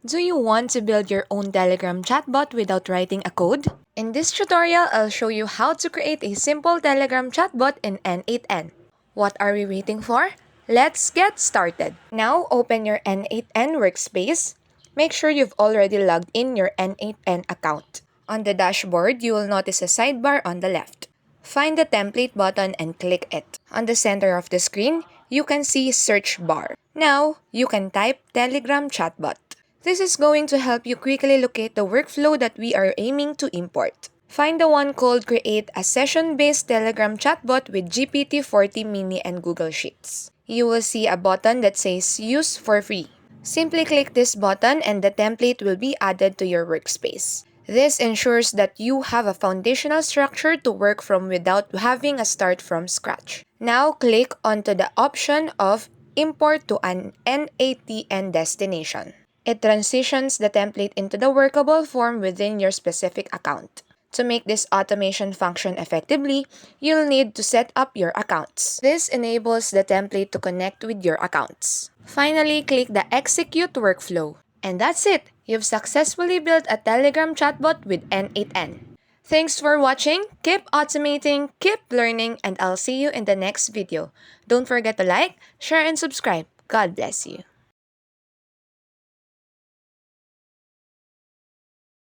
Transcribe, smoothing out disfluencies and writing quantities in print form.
Do you want to build your own Telegram chatbot without writing a code? In this tutorial, I'll show you how to create a simple Telegram chatbot in N8N. What are we waiting for? Let's get started. Now, open your N8N workspace. Make sure you've already logged in your N8N account. On the dashboard, you will notice a sidebar on the left. Find the template button and click it. On the center of the screen, you can see search bar. Now, you can type Telegram chatbot. This is going to help you quickly locate the workflow that we are aiming to import. Find the one called Create a Session-Based Telegram Chatbot with GPT-40 Mini and Google Sheets. You will see a button that says Use for Free. Simply click this button and the template will be added to your workspace. This ensures that you have a foundational structure to work from without having a start from scratch. Now click onto the option of Import to an N8N destination. It transitions the template into the workable form within your specific account. To make this automation function effectively, you'll need to set up your accounts. This enables the template to connect with your accounts. Finally, click the Execute Workflow. And that's it! You've successfully built a Telegram chatbot with N8N. Thanks for watching, keep automating, keep learning, and I'll see you in the next video. Don't forget to like, share, and subscribe. God bless you.